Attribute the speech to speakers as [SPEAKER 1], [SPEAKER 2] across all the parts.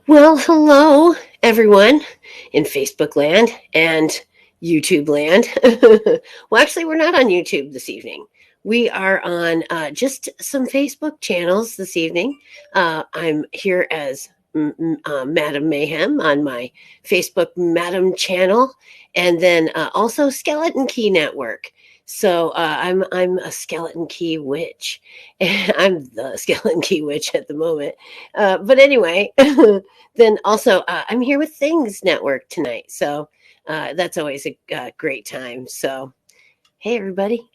[SPEAKER 1] Well, hello, everyone in Facebook land and YouTube land. Well, actually, we're not on YouTube this evening. We are on just some Facebook channels this evening. I'm here as Madam Mayhem on my Facebook Madam channel, and then also Skeleton Key Network. So I'm a Skeleton Key witch. I'm the Skeleton Key witch at the moment. But anyway, then also I'm here with Things Network tonight, so that's always a great time. So hey, everybody.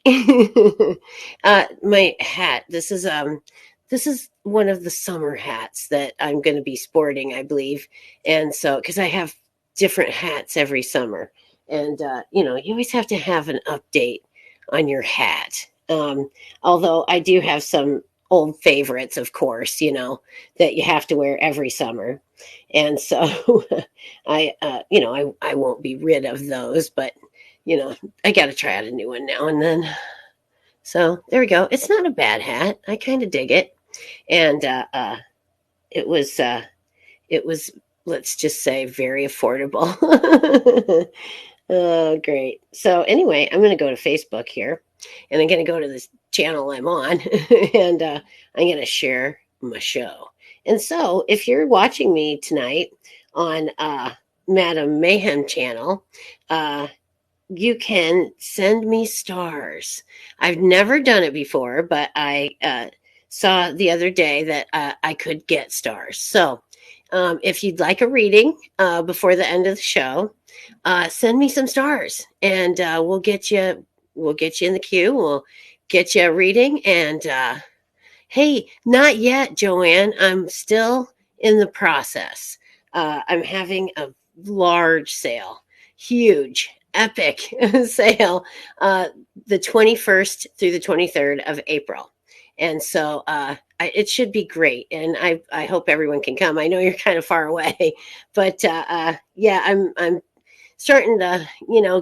[SPEAKER 1] My hat. This is one of the summer hats that I'm going to be sporting, I believe, and so because I have different hats every summer, and you always have to have an update on your hat. Although I do have some old favorites, of course, that you have to wear every summer. And so I won't be rid of those, but I got to try out a new one now and then. So there we go. It's not a bad hat. I kind of dig it. And it was, it was, let's just say, very affordable. Oh, great. So anyway, I'm going to go to Facebook here, and I'm going to go to this channel I'm on, and I'm going to share my show. And so if you're watching me tonight on Madam Mayhem channel, you can send me stars. I've never done it before, but I saw the other day that I could get stars. So if you'd like a reading before the end of the show, send me some stars, and we'll get you in the queue. We'll get you a reading. And hey, not yet, Joanne. I'm still in the process. I'm having a large sale, huge, epic sale, the 21st through the 23rd of April. And so it should be great. And I hope everyone can come. I know you're kind of far away, but yeah, I'm starting to,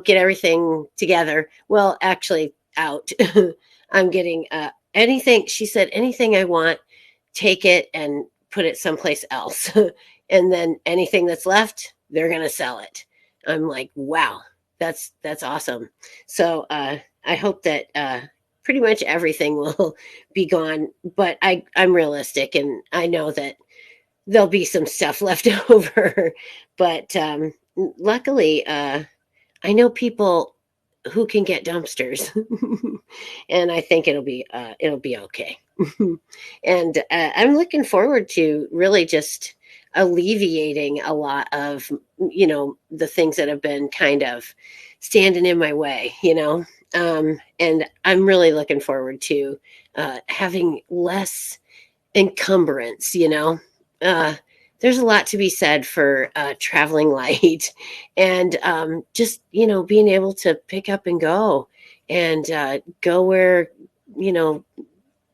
[SPEAKER 1] get everything together. Well, actually out. I'm getting anything. She said, anything I want, take it and put it someplace else. And then anything that's left, they're going to sell it. I'm like, wow, that's awesome. So I hope that pretty much everything will be gone, but I'm realistic, and I know that there'll be some stuff left over. But luckily, I know people who can get dumpsters, and I think it'll be okay. And I'm looking forward to really just alleviating a lot of the things that have been kind of standing in my way, and I'm really looking forward to having less encumbrance. There's a lot to be said for traveling light, and just being able to pick up and go, and go where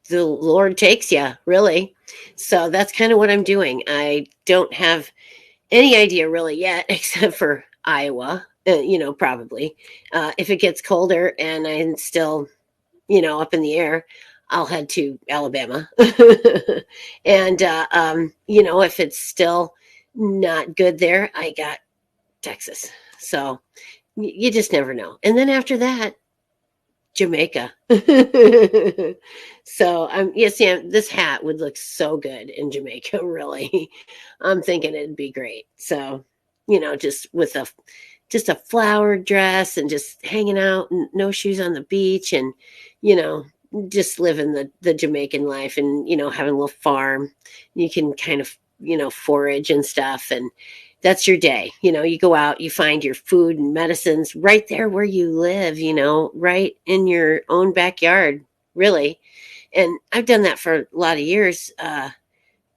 [SPEAKER 1] the Lord takes you, really. So that's kind of what I'm doing. I don't have any idea really yet, except for Iowa. Probably if it gets colder and I'm still up in the air, I'll head to Alabama. And if it's still not good there, I got Texas. So you just never know. And then after that, Jamaica. So this hat would look so good in Jamaica, really. I'm thinking it'd be great. So, just with a flowered dress and just hanging out and no shoes on the beach, and just living the Jamaican life, and having a little farm. You can kind of forage and stuff, and that's your day. You go out, you find your food and medicines right there where you live, right in your own backyard, really. And I've done that for a lot of years.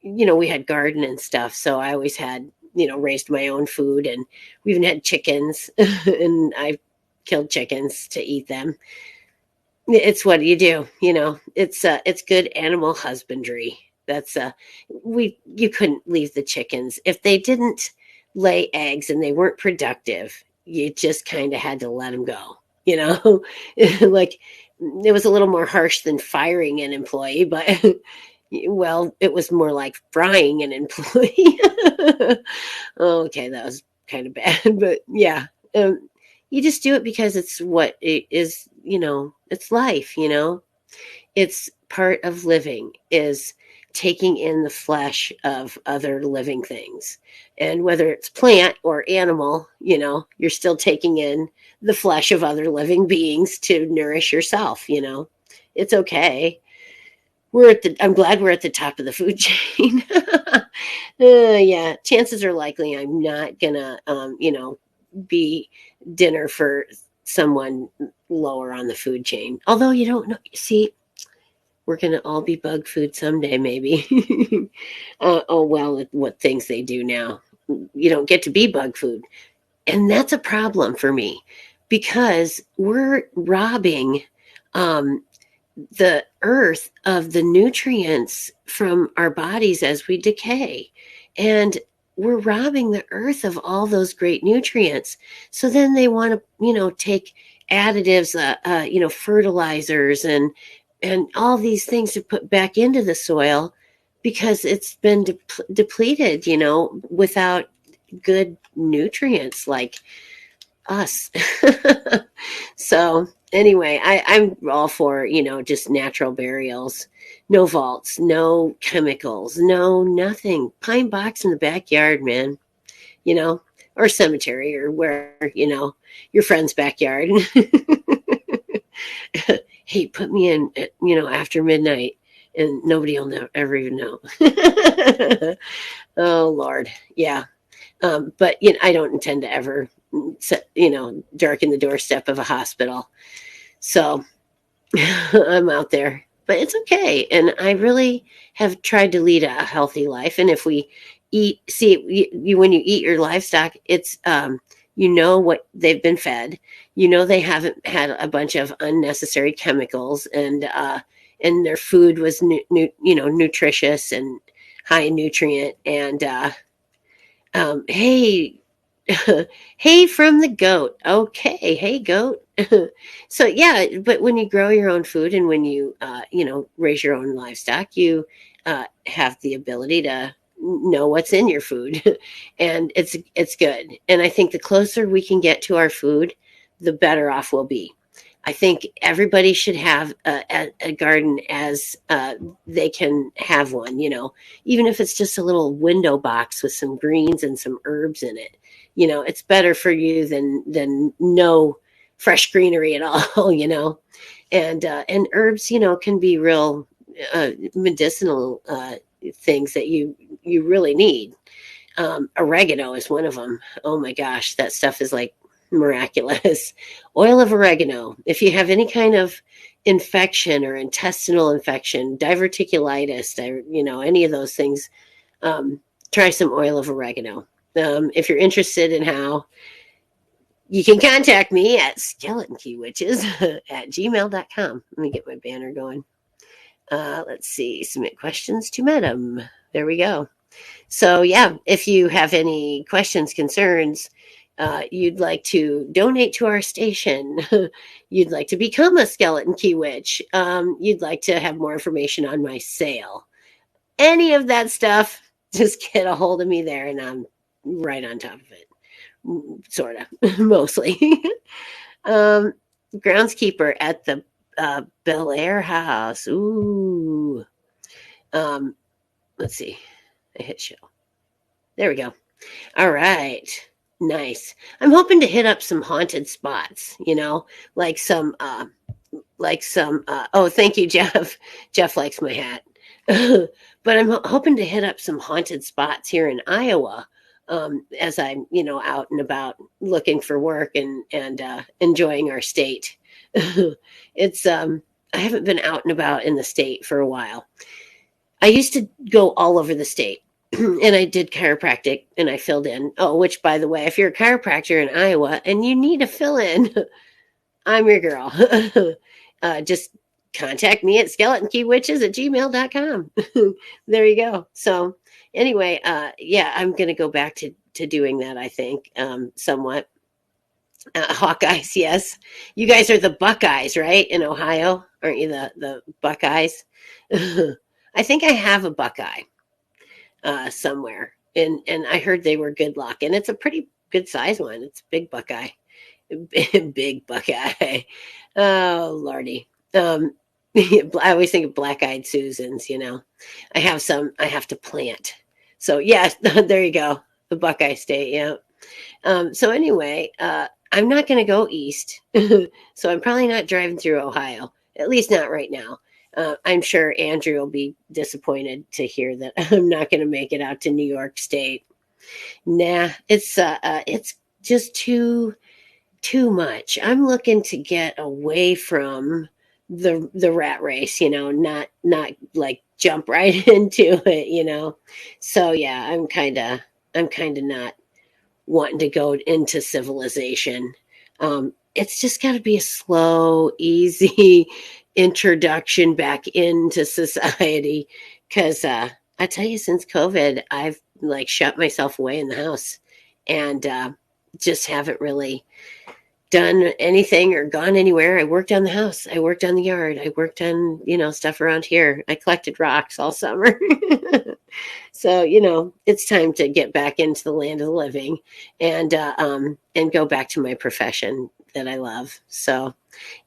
[SPEAKER 1] We had garden and stuff, so I always had raised my own food, and we even had chickens, and I killed chickens to eat them. It's what you do, it's good animal husbandry. That's you couldn't leave the chickens if they didn't lay eggs and they weren't productive. You just kind of had to let them go, like it was a little more harsh than firing an employee, but Well, it was more like frying an employee. Okay, that was kind of bad, but yeah. You just do it because it's what it is, it's life, it's part of living is taking in the flesh of other living things. And whether it's plant or animal, you're still taking in the flesh of other living beings to nourish yourself. It's okay. I'm glad we're at the top of the food chain. Yeah, chances are likely I'm not gonna, be dinner for someone lower on the food chain. Although you don't know, see, we're gonna all be bug food someday, maybe. Oh well, what things they do now, you don't get to be bug food, and that's a problem for me because we're robbing. Um, the earth of the nutrients from our bodies as we decay. And we're robbing the earth of all those great nutrients. So then they want to, take additives, fertilizers and all these things to put back into the soil because it's been depleted, without good nutrients like us. So anyway, I'm all for, just natural burials, no vaults, no chemicals, no nothing. Pine box in the backyard, man, or cemetery or where, your friend's backyard. Hey, put me in, after midnight and nobody will ever even know. Oh, Lord. Yeah. But I don't intend to ever, darken the doorstep of a hospital. So I'm out there, but it's okay. And I really have tried to lead a healthy life. And if we when you eat your livestock, it's, what they've been fed, they haven't had a bunch of unnecessary chemicals and their food was, nutritious and high in nutrient. And, hey, hey from the goat. Okay. Hey, goat. So yeah, but when you grow your own food and when you, raise your own livestock, you have the ability to know what's in your food and it's good. And I think the closer we can get to our food, the better off we'll be. I think everybody should have a garden as they can have one, even if it's just a little window box with some greens and some herbs in it. It's better for you than no fresh greenery at all, and herbs, can be real medicinal things that you really need. Oregano is one of them. Oh my gosh, that stuff is like miraculous. Oil of oregano. If you have any kind of infection or intestinal infection, diverticulitis, any of those things, try some oil of oregano. If you're interested in how, you can contact me at skeletonkey at gmail.com. Let me get my banner going. Let's see, submit questions to Madam. There we go. So yeah, if you have any questions, concerns, you'd like to donate to our station, you'd like to become a Skeleton Key Witch, you'd like to have more information on my sale, any of that stuff, just get a hold of me there and I'm right on top of it. Sort of, mostly. Groundskeeper at the Bel Air house. Ooh. Let's see. I hit show. There we go. All right. Nice. I'm hoping to hit up some haunted spots, like some oh, thank you, Jeff. Jeff likes my hat. But I'm hoping to hit up some haunted spots here in Iowa, as I'm, out and about looking for work and enjoying our state. It's I haven't been out and about in the state for a while. I used to go all over the state. And I did chiropractic and I filled in. Oh, which by the way, if you're a chiropractor in Iowa and you need a fill in, I'm your girl. Just contact me at skeletonkeywitches at gmail.com. There you go. So anyway, yeah, I'm going to go back to doing that, I think, somewhat. Hawkeyes, yes. You guys are the Buckeyes, right? In Ohio, aren't you the Buckeyes? I think I have a Buckeye somewhere, and I heard they were good luck, and it's a pretty good size one. It's a big Buckeye, big Buckeye. Oh lordy. I always think of black-eyed Susans. I have some. I have to plant. So yes, there you go. The Buckeye State. Yeah. So anyway, I'm not going to go east. So I'm probably not driving through Ohio, at least not right now. I'm sure Andrew will be disappointed to hear that I'm not going to make it out to New York State. Nah, it's just too much. I'm looking to get away from the rat race, not like jump right into it. So yeah, I'm kind of not wanting to go into civilization. It's just got to be a slow, easy introduction back into society. Because I tell you, since COVID, I've like shut myself away in the house and just haven't really done anything or gone anywhere. I worked on the house. I worked on the yard. I worked on, stuff around here. I collected rocks all summer. So, it's time to get back into the land of the living and go back to my profession that I love. So,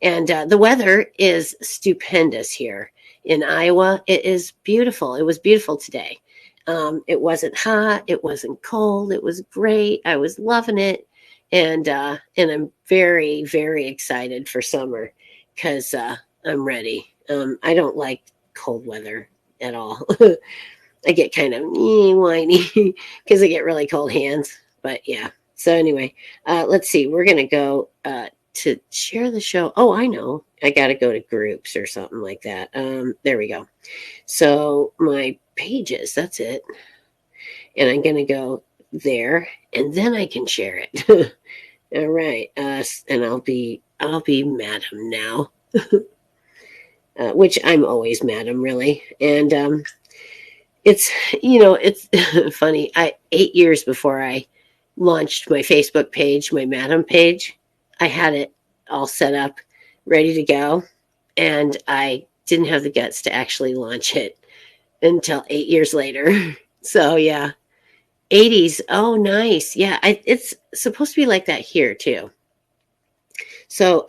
[SPEAKER 1] and the weather is stupendous here in Iowa. It is beautiful. It was beautiful today. It wasn't hot. It wasn't cold. It was great. I was loving it. And I'm very, very excited for summer because I'm ready. I don't like cold weather at all. I get kind of whiny because I get really cold hands. But yeah. So anyway, let's see. We're going to go to share the show. Oh, I know. I got to go to groups or something like that. There we go. So my pages, that's it. And I'm going to go there and then I can share it. All right. And I'll be madam now, which I'm always madam really. And it's funny. 8 years before I launched my Facebook page, my madam page, I had it all set up, ready to go. And I didn't have the guts to actually launch it until 8 years later. So yeah. 80s. Oh, nice. Yeah, it's supposed to be like that here too. So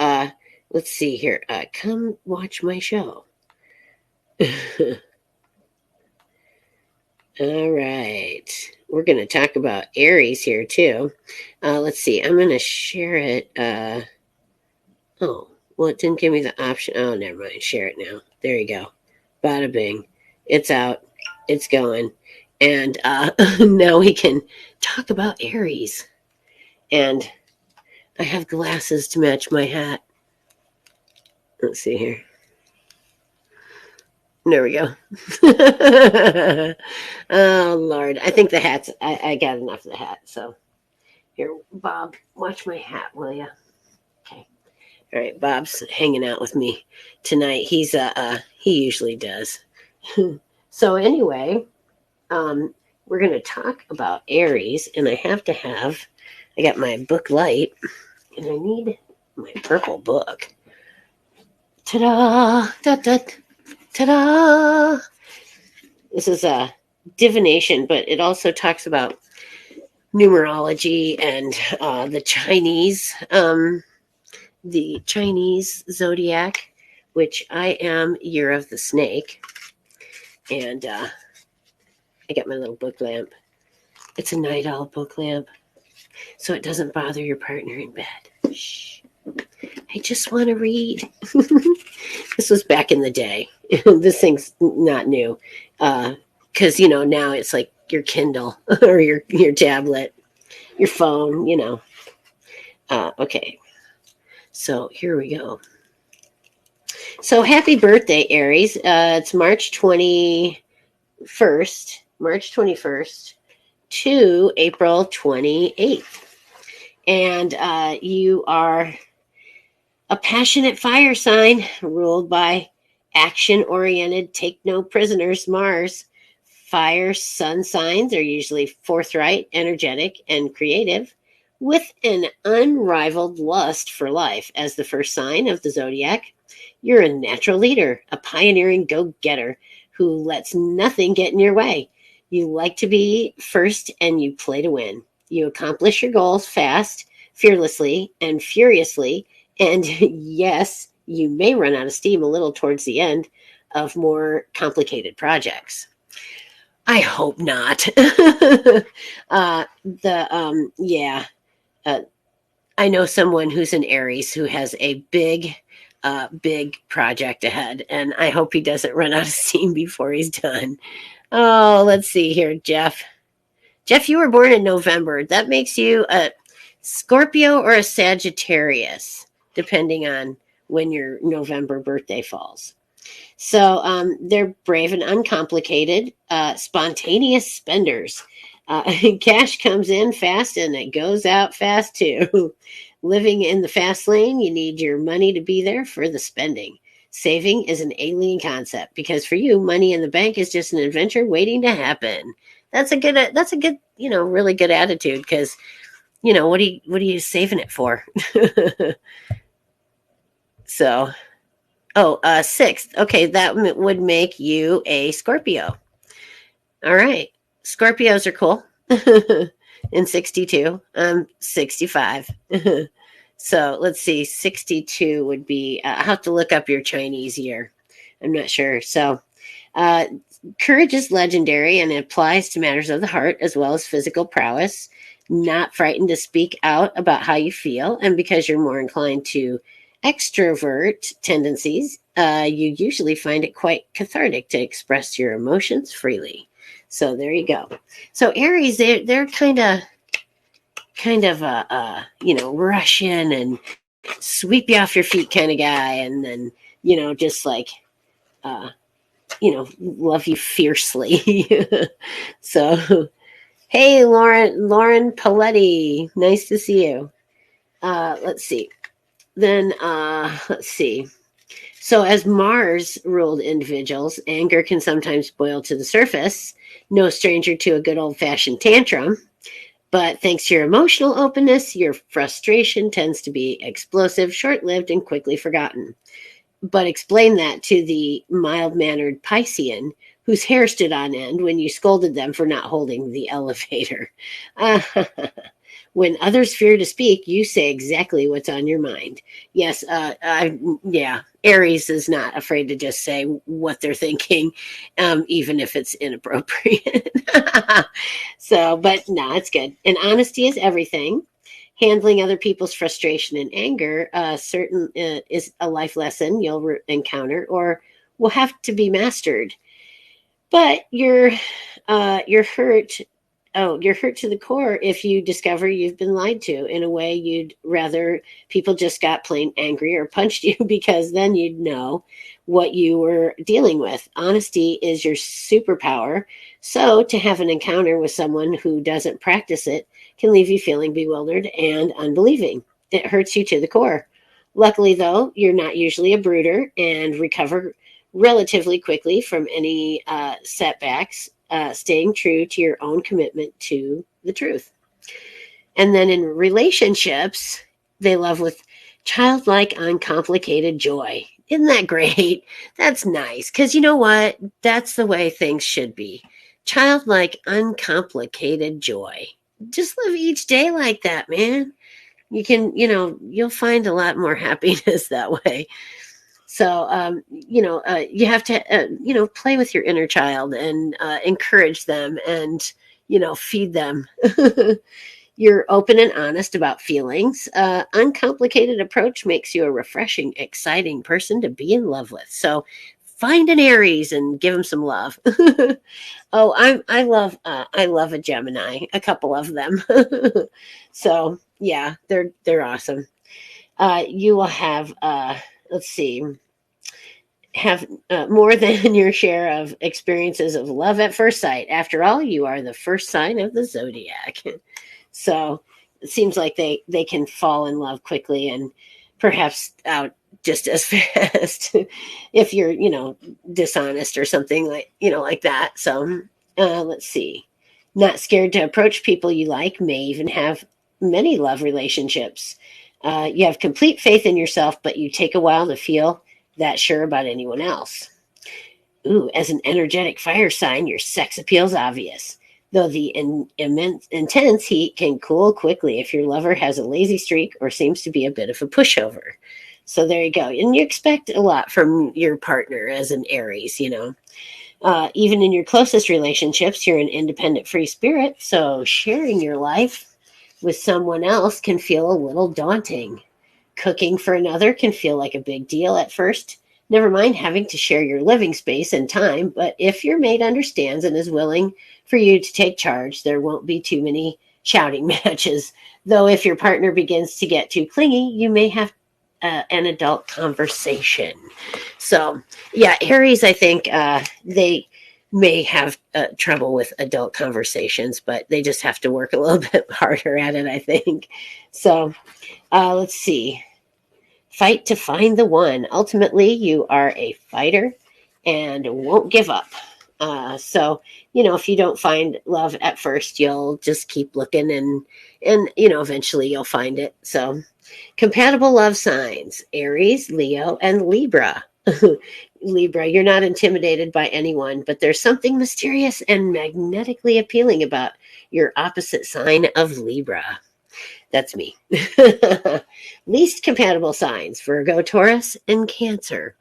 [SPEAKER 1] let's see here. Come watch my show. All right. We're going to talk about Aries here too. Let's see. I'm going to share it. Oh, well, it didn't give me the option. Oh, never mind. Share it now. There you go. Bada bing. It's out. It's going. And now we can talk about Aries. And I have glasses to match my hat. Let's see here. There we go. Oh, Lord. I think the hat's, I got enough of the hat. So here, Bob, watch my hat, will you? Okay. All right. Bob's hanging out with me tonight. He usually does. So anyway, we're going to talk about Aries, and I got my book light, and I need my purple book. Ta-da! Da-da! Ta-da! This is a divination, but it also talks about numerology and the Chinese zodiac, which I am year of the snake. And I got my little book lamp. It's a night owl book lamp, so it doesn't bother your partner in bed. Shh. I just want to read. This was back in the day. This thing's not new. Because, now it's like your Kindle or your tablet, your phone, Okay. So here we go. So happy birthday, Aries. It's March 21st to April 28th. And you are a passionate fire sign ruled by action-oriented, take no prisoners, Mars. Fire sun signs are usually forthright, energetic, and creative, with an unrivaled lust for life. As the first sign of the zodiac, you're a natural leader, a pioneering go-getter who lets nothing get in your way. You like to be first and you play to win. You accomplish your goals fast, fearlessly, and furiously. And yes, you may run out of steam a little towards the end of more complicated projects. I hope not. Yeah. Uh, I know someone who's an Aries who has a big project ahead, and I hope he doesn't run out of steam before he's done. Oh, let's see here, Jeff. Jeff, you were born in November. That makes you a Scorpio or a Sagittarius, depending on when your November birthday falls. So they're brave and uncomplicated, spontaneous spenders. Cash comes in fast and it goes out fast too. Living in the fast lane, you need your money to be there for the spending. Saving is an alien concept because for you, money in the bank is just an adventure waiting to happen. That's a good, really good attitude because, what are you saving it for? So, sixth. Okay, that would make you a Scorpio. All right. Scorpios are cool. In 62. I'm 65. So let's see. 62 would be, I'll have to look up your Chinese year. I'm not sure. So courage is legendary and it applies to matters of the heart as well as physical prowess. Not frightened to speak out about how you feel. And because you're more inclined to extrovert tendencies, you usually find it quite cathartic to express your emotions freely. So there you go. So Aries, they're kind of rush in and sweep you off your feet kind of guy, and then just like love you fiercely. So hey, Lauren Paletti, nice to see you. Let's see. Then let's see. So as Mars ruled individuals, anger can sometimes boil to the surface. No stranger to a good old-fashioned tantrum. But thanks to your emotional openness, your frustration tends to be explosive, short-lived, and quickly forgotten. But explain that to the mild-mannered Piscean whose hair stood on end when you scolded them for not holding the elevator. When others fear to speak, you say exactly what's on your mind. Yes, Aries is not afraid to just say what they're thinking, even if it's inappropriate. So, but no, it's good. And honesty is everything. Handling other people's frustration and anger is a life lesson you'll encounter or will have to be mastered. But you're hurt. Oh, you're hurt to the core if you discover you've been lied to in a way you'd rather people just got plain angry or punched you, because then you'd know what you were dealing with. Honesty is your superpower. So to have an encounter with someone who doesn't practice it can leave you feeling bewildered and unbelieving. It hurts you to the core. Luckily, though, you're not usually a brooder and recover relatively quickly from any setbacks. Staying true to your own commitment to the truth. And then in relationships, they love with childlike, uncomplicated joy. Isn't that great? That's nice. Because you know what? That's the way things should be. Childlike, uncomplicated joy. Just live each day like that, man. You can, you'll find a lot more happiness that way. So, you have to, play with your inner child and encourage them and, feed them. You're open and honest about feelings. Uncomplicated approach makes you a refreshing, exciting person to be in love with. So find an Aries and give them some love. Oh, I love a Gemini, a couple of them. So yeah, they're awesome. You will have, let's see, have more than your share of experiences of love at first sight. After all, you are the first sign of the zodiac. So it seems like they can fall in love quickly and perhaps out just as fast if you're, dishonest or something like that. So let's see. Not scared to approach people you like, may even have many love relationships. You have complete faith in yourself, but you take a while to feel that sure about anyone else. Ooh, as an energetic fire sign, your sex appeal's obvious. Though the immense, intense heat can cool quickly if your lover has a lazy streak or seems to be a bit of a pushover. So there you go. And you expect a lot from your partner as an Aries, you know. Even in your closest relationships, you're an independent free spirit. So sharing your life with someone else can feel a little daunting. Cooking for another can feel like a big deal at first. Never mind having to share your living space and time, but if your mate understands and is willing for you to take charge, there won't be too many shouting matches. Though if your partner begins to get too clingy, you may have an adult conversation. So, yeah, Aries, I think they may have trouble with adult conversations, but they just have to work a little bit harder at it, I think. So, let's see. Fight to find the one. Ultimately, you are a fighter and won't give up. So, you know, if you don't find love at first, you'll just keep looking and you know, eventually you'll find it. So, compatible love signs: Aries, Leo, and Libra. Libra, you're not intimidated by anyone, but there's something mysterious and magnetically appealing about your opposite sign of Libra. That's me. Least compatible signs: Virgo, Taurus, and Cancer.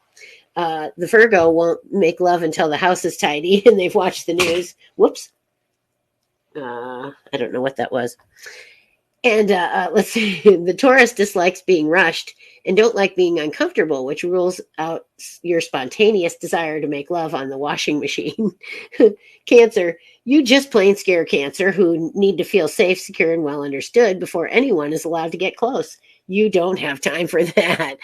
[SPEAKER 1] The Virgo won't make love until the house is tidy and they've watched the news. Whoops. I don't know what that was. And let's see, the Taurus dislikes being rushed and don't like being uncomfortable, which rules out your spontaneous desire to make love on the washing machine. Cancer, you just plain scare Cancer, who need to feel safe, secure, and well understood before anyone is allowed to get close. You don't have time for that.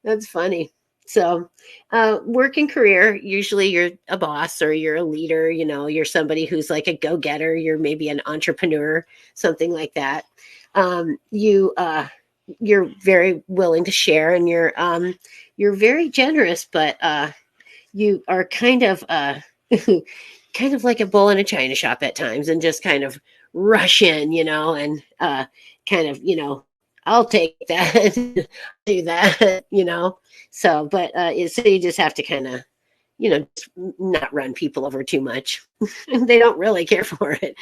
[SPEAKER 1] That's funny. So, work and career, usually you're a boss or you're a leader, you know, you're somebody who's like a go getter, you're maybe an entrepreneur, something like that. You're very willing to share and you're very generous, but you are kind of kind of like a bull in a china shop at times and just kind of rush in, you know, and kind of, you know, I'll take that, do that, you know. So, but so you just have to kind of, you know, not run people over too much. They don't really care for it.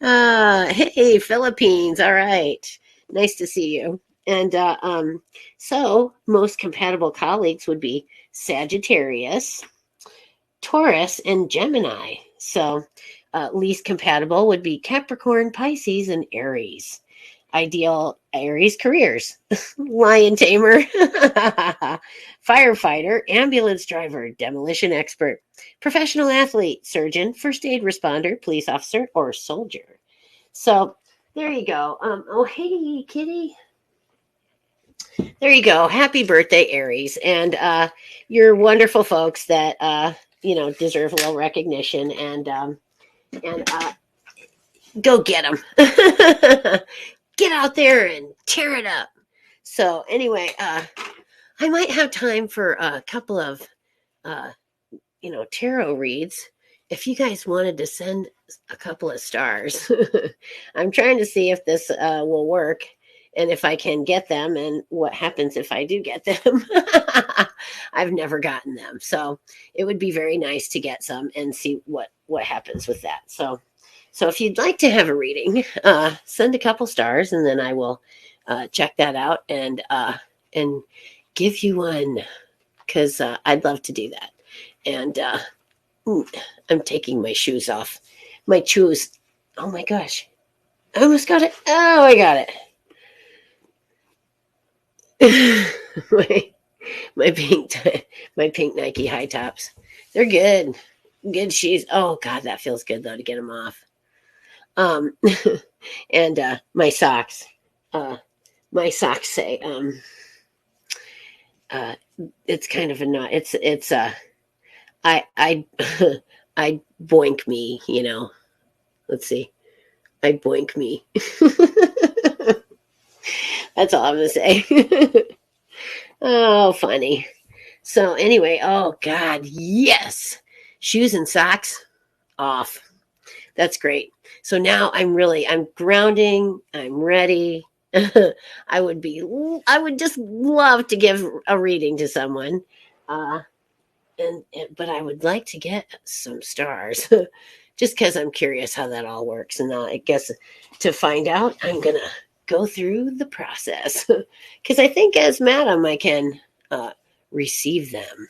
[SPEAKER 1] Hey, Philippines. All right. Nice to see you. And so, most compatible colleagues would be Sagittarius, Taurus, and Gemini. So, least compatible would be Capricorn, Pisces, and Aries. Ideal Aries careers: lion tamer, firefighter, ambulance driver, demolition expert, professional athlete, surgeon, first aid responder, police officer, or soldier. So there you go. Oh, hey, kitty. There you go. Happy birthday, Aries. And you're wonderful folks that, you know, deserve a little recognition and go get them. Get out there and tear it up. So anyway, I might have time for a couple of, uh, you know, tarot reads. If you guys wanted to send a couple of stars, I'm trying to see if this will work and if I can get them and what happens if I do get them. I've never gotten them. So it would be very nice to get some and see what happens with that. So if you'd like to have a reading, send a couple stars and then I will check that out and give you one because I'd love to do that. And I'm taking my shoes off. My shoes. Oh my gosh. I almost got it. Oh, I got it. my my pink Nike high tops. They're good. Good shoes. Oh God, that feels good though to get them off. Um, and my socks. My socks say uh, it's kind of a not. It's I I boink me. You know. Let's see. I boink me. That's all I'm gonna say. Oh, funny. So anyway, oh God, yes, shoes and socks off. That's great. So now I'm grounding. I'm ready. I would just love to give a reading to someone. Uh, but I would like to get some stars just because I'm curious how that all works. And I guess to find out, I'm going to go through the process because I think as madam, I can receive them.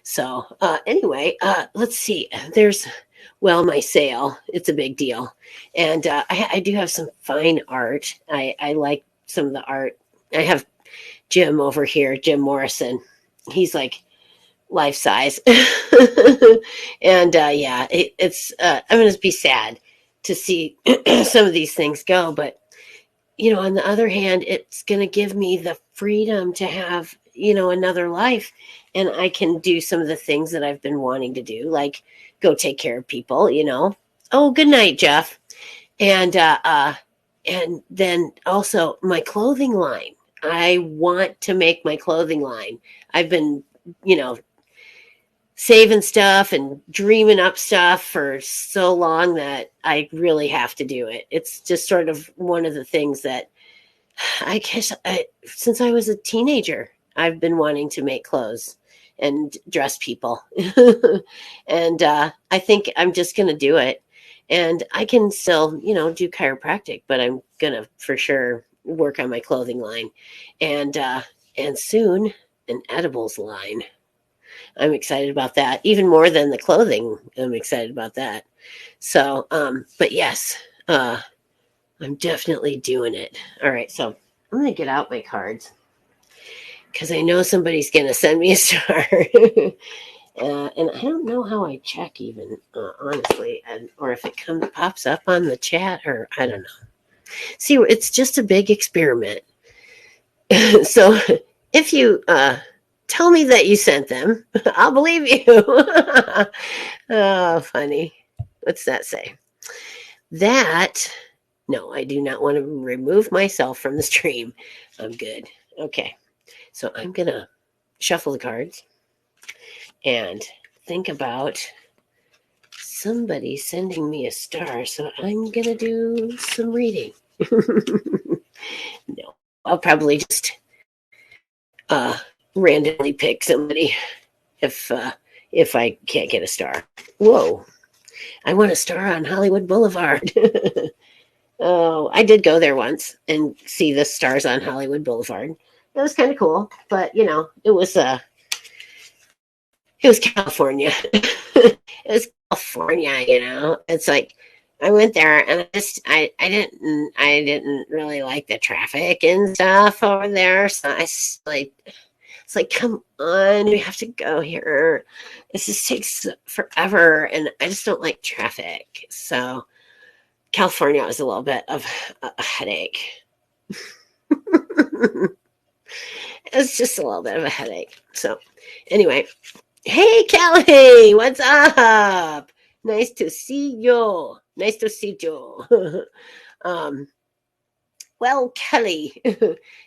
[SPEAKER 1] So anyway, let's see. There's my sale. It's a big deal, and I do have some fine art. I like some of the art. I have Jim over here, Jim Morrison. He's like life size, and yeah, it's. I'm going to be sad to see some of these things go, but on the other hand, it's going to give me the freedom to have, another life. And I can do some of the things that I've been wanting to do, like go take care of people. Oh, good night, Jeff. And then also my clothing line. I want to make my clothing line. I've been, you know, saving stuff and dreaming up stuff for so long that I really have to do it. It's just sort of one of the things that I guess since I was a teenager, I've been wanting to make clothes and dress people. And I think I'm just going to do it. And I can still, do chiropractic, but I'm going to for sure work on my clothing line and soon an edibles line. I'm excited about that even more than the clothing. I'm excited about that. So, but yes, I'm definitely doing it. All right. So I'm going to get out my cards because I know somebody's going to send me a star. And I don't know how I check even, honestly, or if it pops up on the chat, or I don't know. See, it's just a big experiment. So if you tell me that you sent them, I'll believe you. Oh, funny. What's that say? No, I do not want to remove myself from the stream. I'm good. Okay. So I'm going to shuffle the cards and think about somebody sending me a star. So I'm going to do some reading. No, I'll probably just randomly pick somebody if I can't get a star. Whoa. I want a star on Hollywood Boulevard. Oh, I did go there once and see the stars on Hollywood Boulevard. It was kind of cool, but it was California. It was California. It's like I went there and I didn't really like the traffic and stuff over there. So it's like, come on, we have to go here. This just takes forever, and I just don't like traffic. So California was a little bit of a headache. It's just a little bit of a headache. So anyway, hey Kelly, what's up? Nice to see you. Nice to see you. Well, Kelly,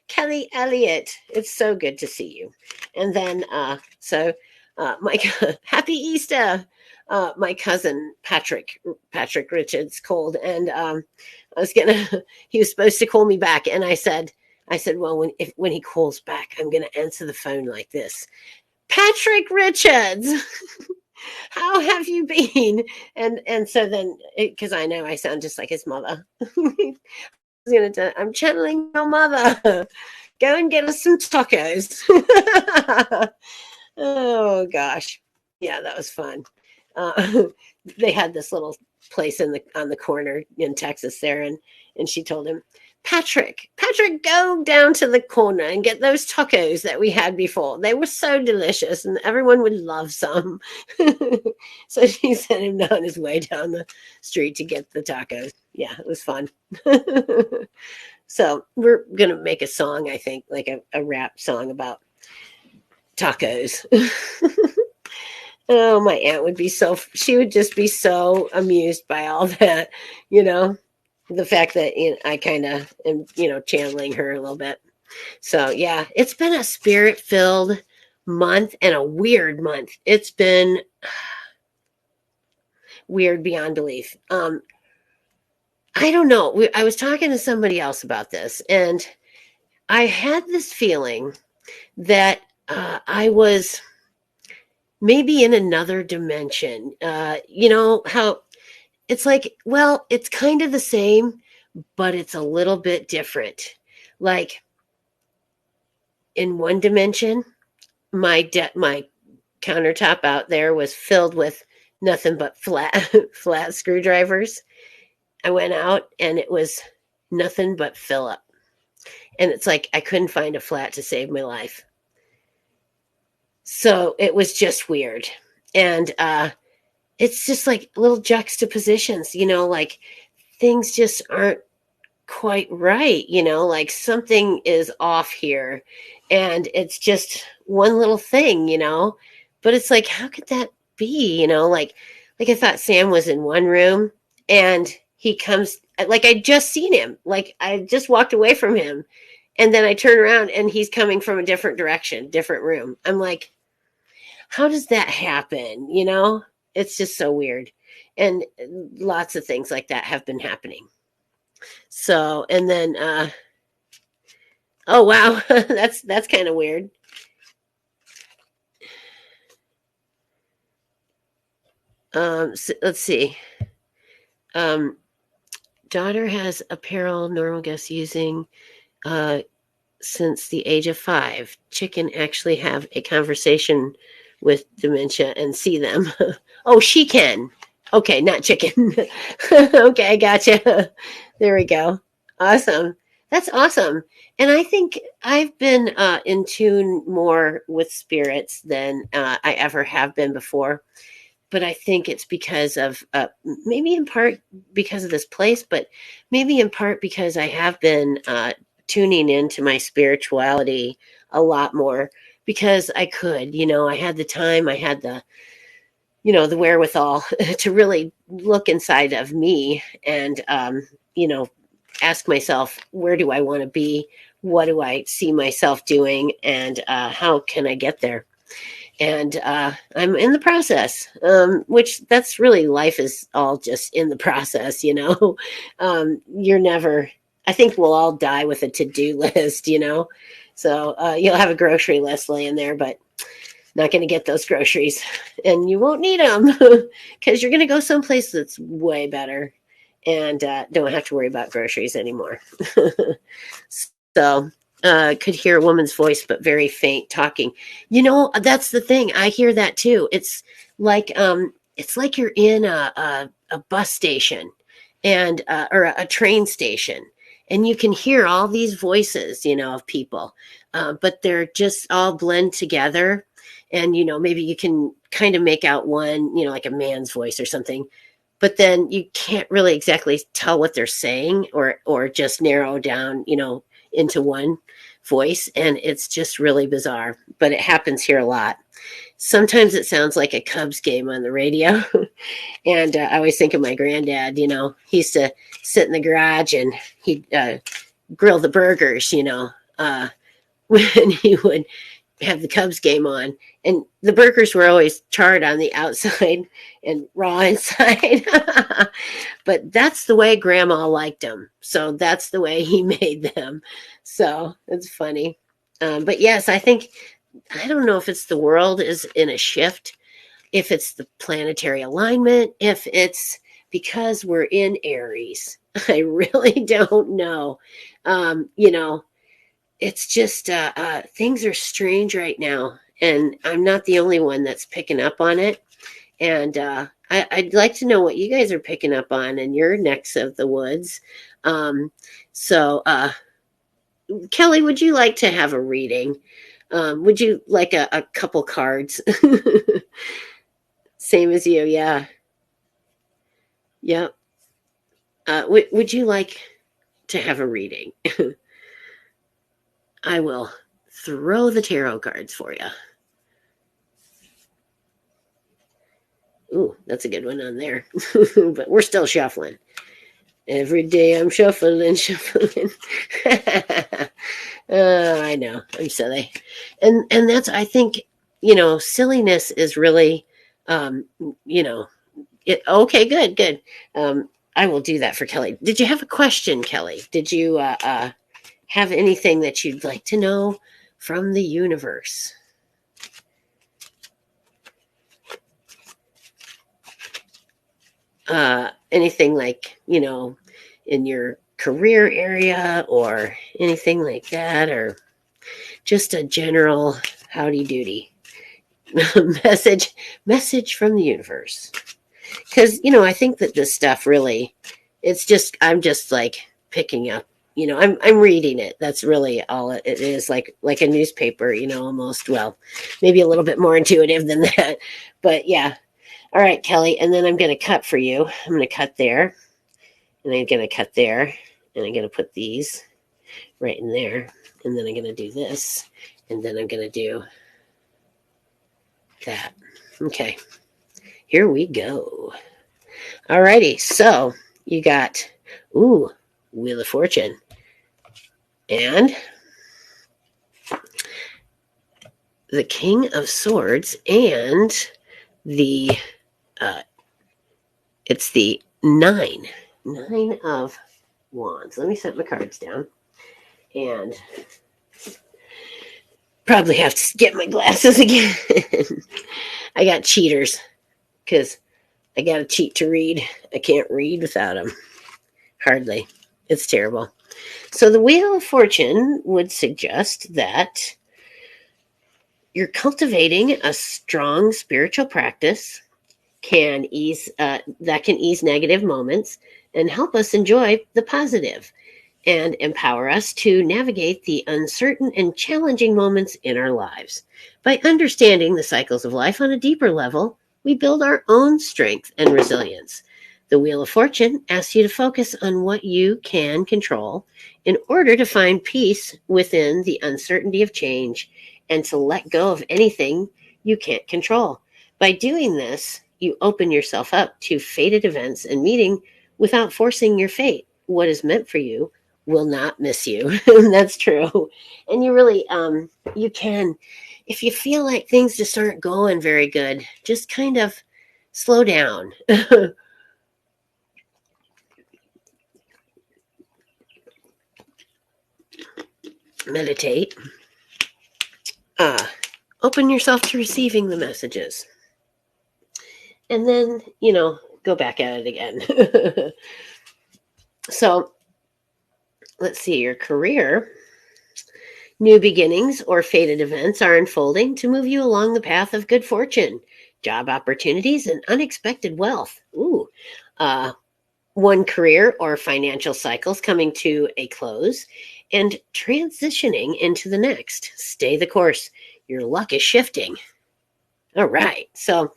[SPEAKER 1] Kelly Elliott, it's so good to see you. And then, my happy Easter. My cousin Patrick Richards called, and he was supposed to call me back, and I said, well, when he calls back, I'm gonna answer the phone like this. Patrick Richards, how have you been? And so then, because I know I sound just like his mother. I'm channeling your mother. Go and get us some tacos. Oh gosh, yeah, that was fun. They had this little place on the corner in Texas there, and she told him, Patrick, go down to the corner and get those tacos that we had before. They were so delicious, and everyone would love some. So she sent him on his way down the street to get the tacos. Yeah, it was fun. So we're going to make a song, I think, like a rap song about tacos. Oh, my aunt she would just be so amused by all that, the fact that I kind of am, channeling her a little bit. So yeah, it's been a spirit-filled month and a weird month. It's been weird beyond belief. I don't know. I was talking to somebody else about this, and I had this feeling that I was maybe in another dimension. You know how it's like, well, it's kind of the same, but it's a little bit different. Like in one dimension, my countertop out there was filled with nothing but flat flat screwdrivers. I went out and it was nothing but Philip. And it's like I couldn't find a flat to save my life. So it was just weird. And it's just like little juxtapositions, you know, like things just aren't quite right, you know, like something is off here. And it's just one little thing, you know. But it's like, how could that be? You know, like I thought Sam was in one room and he comes like I just seen him. Like I just walked away from him. And then I turn around and he's coming from a different direction, different room. I'm like, how does that happen? You know, it's just so weird. And lots of things like that have been happening. So, and then, oh wow, that's kind of weird. So, let's see. Um, daughter has a paranormal guest using uh, since the age of 5. Chicken actually have a conversation with dementia and see them. Oh, she can. Okay, not chicken. Okay, gotcha. There we go. Awesome. That's awesome. And I think I've been in tune more with spirits than I ever have been before. But I think it's because of maybe in part because of this place, but maybe in part because I have been tuning into my spirituality a lot more because I could, you know, I had the time, I had the, you know, the wherewithal to really look inside of me and, you know, ask myself, where do I want to be? What do I see myself doing? And how can I get there? And I'm in the process, which that's really life is all just in the process, you know. You're never, I think we'll all die with a to do list, you know. So you'll have a grocery list laying there, but not going to get those groceries and you won't need them because you're going to go someplace that's way better and don't have to worry about groceries anymore. So could hear a woman's voice, but very faint talking. You know, that's the thing. I hear that too. It's like you're in a bus station and or a train station, and you can hear all these voices, you know, of people, but they're just all blend together. And you know, maybe you can kind of make out one, you know, like a man's voice or something, but then you can't really exactly tell what they're saying or just narrow down, you know, into one voice. And it's just really bizarre, but it happens here a lot. Sometimes it sounds like a Cubs game on the radio. And I always think of my granddad, you know, he used to sit in the garage and he'd grill the burgers, you know, when he would have the Cubs game on, and the burgers were always charred on the outside and raw inside. But that's the way Grandma liked them, so that's the way he made them. So it's funny. But yes, I think I don't know if it's the world is in a shift, if it's the planetary alignment, if it's because we're in Aries. I really don't know. You know, it's just things are strange right now, and I'm not the only one that's picking up on it. And I'd like to know what you guys are picking up on in your necks of the woods. Um, so, Kelly, would you like to have a reading? Would you like a couple cards? Same as you, yeah, yep. Would you like to have a reading? I will throw the tarot cards for you. Ooh, that's a good one on there. But we're still shuffling. Every day I'm shuffling, shuffling. I know, I'm silly. And that's I think, you know, silliness is really you know, okay, good, good. I will do that for Kelly. Did you have a question, Kelly? Did you have anything that you'd like to know from the universe? anything like, in your career area or anything like that, or just a general howdy doody message from the universe? Because, I think that this stuff really, I'm just like picking up, I'm reading it. That's really all it is, like a newspaper, almost. Well, maybe a little bit more intuitive than that. But yeah. All right, Kelly. And then I'm going to cut for you. I'm going to cut there, and I'm going to cut there, and I'm going to put these right in there. And then I'm going to do this, and then I'm going to do that. Okay. Here we go. Alrighty, so you got, Wheel of Fortune, and the King of Swords, and it's the Nine of Wands. Let me set my cards down, and probably have to get my glasses again. I got cheaters, because I got to cheat to read. I can't read without them. Hardly. It's terrible. So the Wheel of Fortune would suggest that you're cultivating a strong spiritual practice that can ease negative moments and help us enjoy the positive and empower us to navigate the uncertain and challenging moments in our lives. By understanding the cycles of life on a deeper level, we build our own strength and resilience. The Wheel of Fortune asks you to focus on what you can control in order to find peace within the uncertainty of change and to let go of anything you can't control. By doing this, you open yourself up to fated events and meeting without forcing your fate. What is meant for you will not miss you. That's true. And you really, you can, if you feel like things just aren't going very good, just kind of slow down. Meditate. Open yourself to receiving the messages. And then, go back at it again. So, let's see, your career. New beginnings or fated events are unfolding to move you along the path of good fortune, job opportunities, and unexpected wealth. One career or financial cycles coming to a close and transitioning into the next. Stay the course. Your luck is shifting. All right. So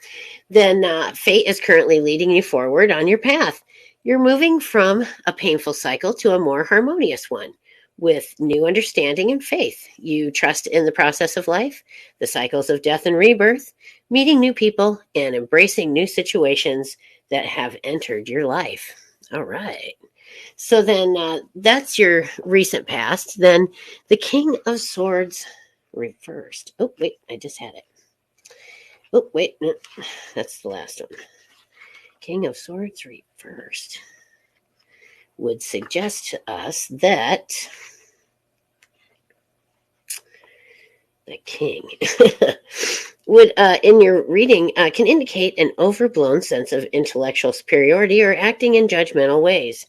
[SPEAKER 1] then fate is currently leading you forward on your path. You're moving from a painful cycle to a more harmonious one with new understanding and faith. You trust in the process of life, the cycles of death and rebirth, meeting new people, and embracing new situations that have entered your life. All right. So then that's your recent past. Then the King of Swords reversed. Oh, wait, I just had it. Oh, wait, no, that's the last one. King of Swords reversed would suggest to us that the king would, in your reading, can indicate an overblown sense of intellectual superiority or acting in judgmental ways.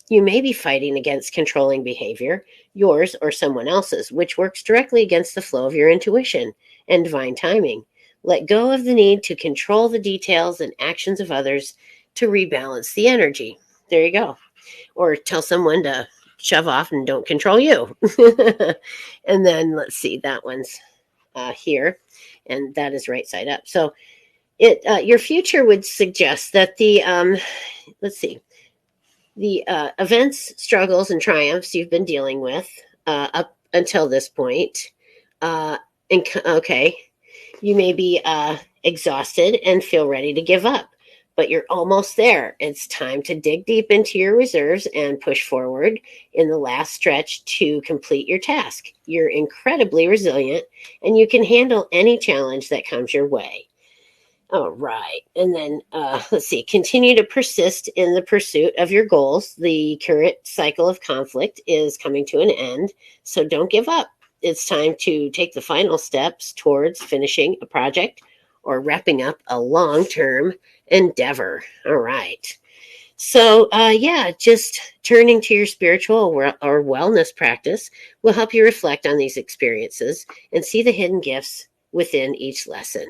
[SPEAKER 1] You may be fighting against controlling behavior, yours or someone else's, which works directly against the flow of your intuition and divine timing. Let go of the need to control the details and actions of others to rebalance the energy. There you go. Or tell someone to shove off and don't control you. And then let's see, that one's here, and that is right side up. So your future would suggest that the events, struggles, and triumphs you've been dealing with up until this point, you may be exhausted and feel ready to give up, but you're almost there. It's time to dig deep into your reserves and push forward in the last stretch to complete your task. You're incredibly resilient, and you can handle any challenge that comes your way. All right. And then let's see, continue to persist in the pursuit of your goals. The current cycle of conflict is coming to an end, so don't give up. It's time to take the final steps towards finishing a project or wrapping up a long-term endeavor. All right. So, yeah, just turning to your spiritual or wellness practice will help you reflect on these experiences and see the hidden gifts within each lesson.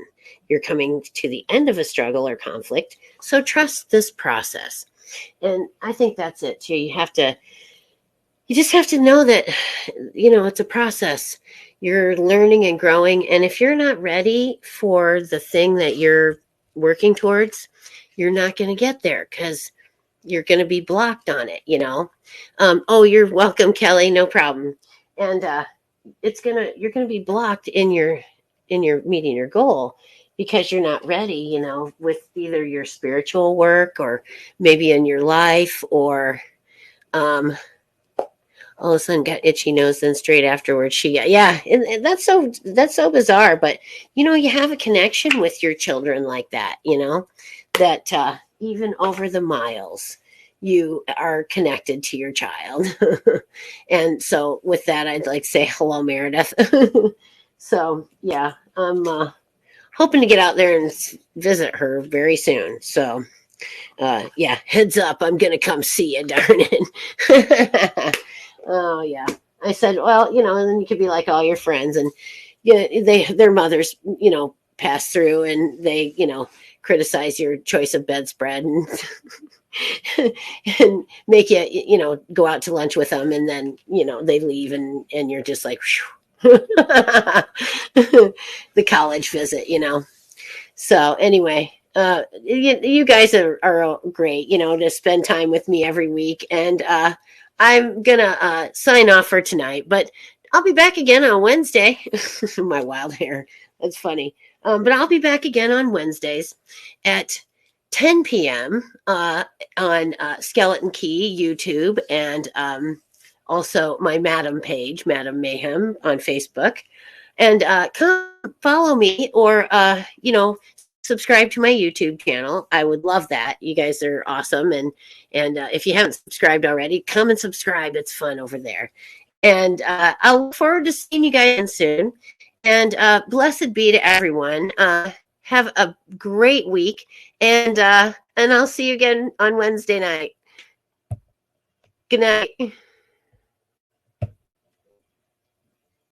[SPEAKER 1] You're coming to the end of a struggle or conflict, so trust this process. And I think that's it too. You just have to know that, it's a process. You're learning and growing. And if you're not ready for the thing that you're working towards, you're not going to get there because you're going to be blocked on it. Oh, you're welcome, Kelly. No problem. And you're going to be blocked in your meeting your goal because you're not ready, with either your spiritual work or maybe in your life or, um, all of a sudden got itchy nose. Then straight afterwards, she got, yeah, and that's so bizarre. But you have a connection with your children like that. That even over the miles, you are connected to your child. And so, with that, I'd like to say hello, Meredith. So, yeah, I'm hoping to get out there and visit her very soon. So, yeah, heads up, I'm gonna come see you, darn it. Oh yeah. I said, well, and then you could be like all your friends, and yeah, their mothers, pass through, and they, criticize your choice of bedspread and and make you, go out to lunch with them, and then they leave, and you're just like, the college visit. So anyway, you guys are great, to spend time with me every week. And I'm going to sign off for tonight, but I'll be back again on Wednesday. My wild hair. That's funny. But I'll be back again on Wednesdays at 10 p.m. On Skeleton Key YouTube, and also my Madam page, Madam Mayhem, on Facebook. And come follow me, or subscribe to my YouTube channel. I would love that. You guys are awesome, and if you haven't subscribed already, come and subscribe. It's fun over there. And I'll look forward to seeing you guys soon. And blessed be to everyone. Have a great week, and I'll see you again on Wednesday night. Good night.